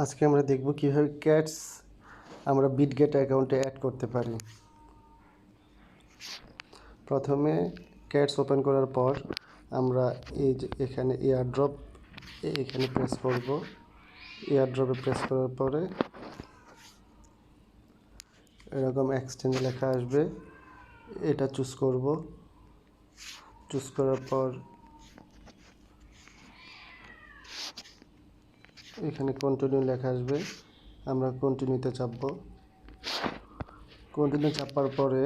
আজকে আমরা দেখব কিভাবে ক্যাটস আমরা বিটগেট অ্যাকাউন্টে অ্যাড করতে পারি। প্রথমে ক্যাটস ওপেন করার পর আমরা এই যে এখানে এয়ারড্রপ এখানে প্রেস করব। এয়ারড্রপে প্রেস করার পরে এরকম এক্সচেঞ্জ লেখা আসবে, এটা চুজ করব। চুজ করার পর এখানে কন্টিনিউ লেখা আসবে, আমরা কন্টিনিউতে চাপবো। কন্টিনিউ চাপার পরে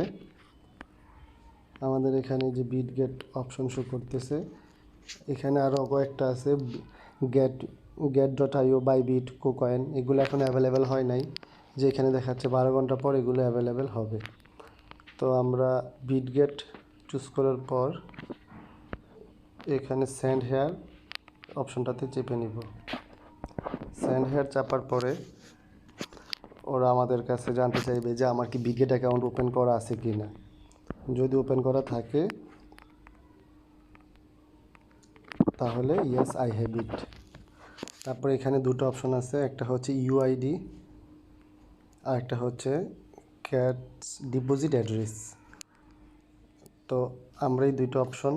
আমাদের এখানে যে বিটগেট অপশন শো করতেছে, এখানে আরও কয়েকটা আছে, get.io, বাইবিট, কুকয়েন, এগুলো এখন অ্যাভেলেবেল হয় নাই, যে এখানে দেখাচ্ছে 12 ঘন্টা পর এগুলো অ্যাভেলেবেল হবে। তো আমরা বিটগেট চুজ করার পর এখানে সেন্ড হেয়ার অপশনটাতে চেপে নিব। সেন্ড হেয়ার চাপার পরে ওরা আমাদের কাছে জানতে চাইবে যে আমার কি বিটগেট অ্যাকাউন্ট ওপেন করা আছে কি না। যদি ওপেন করা থাকে তাহলে ইয়েস আই হ্যাভ ইট। তারপরে এখানে দুটো অপশন আছে, একটা হচ্ছে ইউআইডি আর একটা হচ্ছে ক্যাটস ডিপোজিট অ্যাড্রেস। তো আমরা এই দুটো অপশন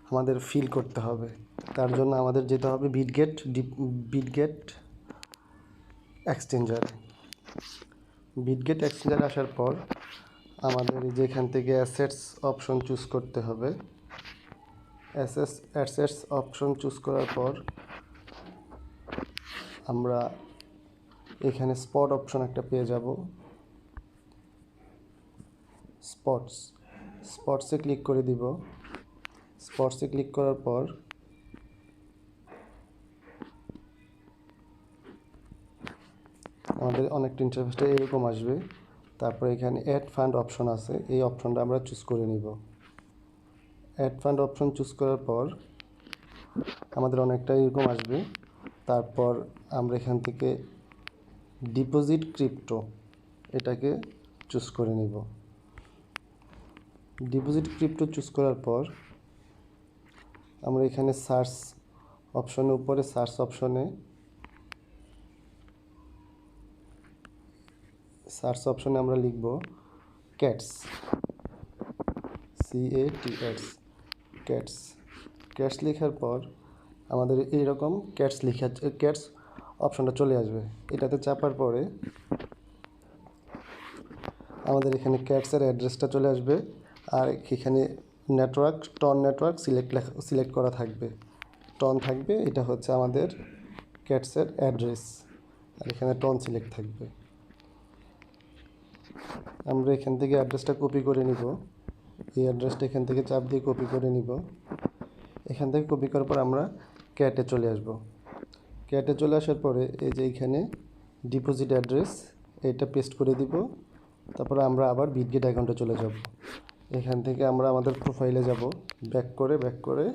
আমাদের ফিল করতে হবে। তার জন্য আমাদের যেতে হবে বিটগেট এক্সচেঞ্জারে। বিটগেট এক্সচেঞ্জারে আসার পর আমাদের যেখান থেকে অ্যাসেটস অপশন চুজ করতে হবে। অ্যাসেটস অপশন চুজ করার পর আমরা এখানে স্পট অপশন একটা পেয়ে যাব। স্পটসে ক্লিক করে দিব। স্পটসে ক্লিক করার পর আমাদের অনেকটা ইন্টারফেসটা এরকম আসবে। তারপরে এখানে অ্যাড ফান্ড অপশন আছে, এই অপশনটা আমরা চুজ করে নিব। অ্যাড ফান্ড অপশন চুজ করার পর আমাদের অনেকটা এরকম আসবে। তারপর আমরা এখান থেকে ডিপোজিট ক্রিপ্টো এটাকে চুজ করে নিব। ডিপোজিট ক্রিপ্টো চুজ করার পর আমরা এখানে সার্চ অপশনের উপরে সার্চ অপশনে আমরা লিখব ক্যাটস, CATS, ক্যাটস লেখার পর আমাদের এইরকম ক্যাটস অপশনটা চলে আসবে। এটাতে চাপার পরে আমাদের এখানে ক্যাটসের অ্যাড্রেসটা চলে আসবে, আর এখানে টন নেটওয়ার্ক সিলেক্ট করা থাকবে, টন থাকবে, এটা হচ্ছে আমাদের ক্যাটসের অ্যাড্রেস, আর এখানে টন সিলেক্ট থাকবে। আমরা এখান থেকে অ্যাড্রেসটা কপি করে নিব। এই অ্যাড্রেসটা এখান থেকে চাপ দিয়ে কপি করে নিব। এখান থেকে কপি করার পর আমরা ক্যাটে চলে আসব। ক্যাটে চলে আসার পরে এই যে এখানে ডিপোজিট অ্যাড্রেস এটা পেস্ট করে দিব। তারপরে আমরা আবার বিটগেট অ্যাকাউন্টে চলে যাব। এখান থেকে আমরা আমাদের প্রোফাইলে যাব, ব্যাক করে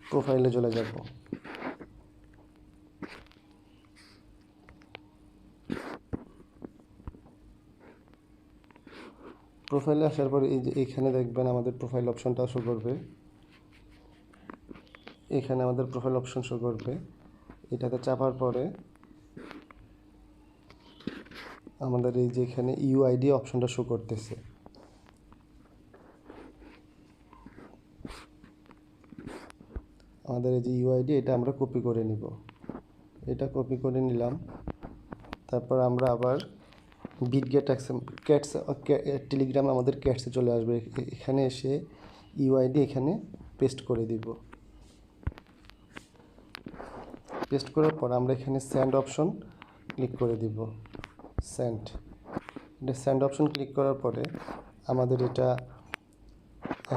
প্রোফাইলে চলে যাব। প্রোফাইলে আসার পরে এই যে এখানে দেখবেন আমাদের প্রোফাইল অপশনটা শো করবে। এখানে আমাদের প্রোফাইল অপশন শো করবে। এটাতে চাপার পরে আমাদের এই যে এখানে ইউআইডি অপশনটা শো করতেছে। আমাদের এই যে ইউআইডি এটা আমরা কপি করে নিব। এটা কপি করে নিলাম। তারপর আমরা আবার বিটগেট ক্যাটস টেলিগ্রাম আমাদের ক্যাটসে চলে আসবে। এখানে এসে ইউআইডি এখানে পেস্ট করে দিব। পেস্ট করার পর আমরা এখানে সেন্ড অপশন ক্লিক করে দিব। সেন্ড অপশন ক্লিক করার পরে আমাদের এটা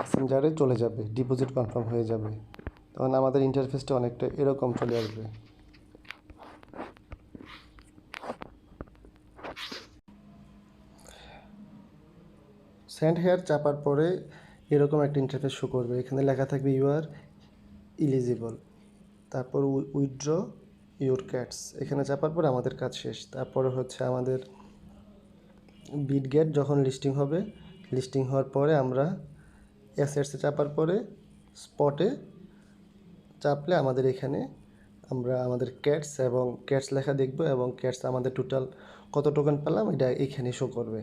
এক্সচেঞ্জারে চলে যাবে, ডিপোজিট কনফার্ম হয়ে যাবে। তখন আমাদের ইন্টারফেসটা অনেকটা এরকম চলে আসবে। সেন্ড হেয়ার চাপার পরে এরকম একটা ইন্টারফেস শো করবে। এখানে লেখা থাকবে ইউ আর ইলিজিবল। তারপর উইথড্র ইউর ক্যাটস, এখানে চাপার পরে আমাদের কাজ শেষ। তারপরে হচ্ছে আমাদের বিটগেট যখন লিস্টিং হওয়ার পরে আমরা অ্যাসেটসে চাপার পরে স্পটে চাপলে আমাদের এখানে আমরা আমাদের ক্যাটস এবং ক্যাটস লেখা দেখব এবং ক্যাটস আমাদের টোটাল কত টোকেন পেলাম এটা এখানে শো করবে।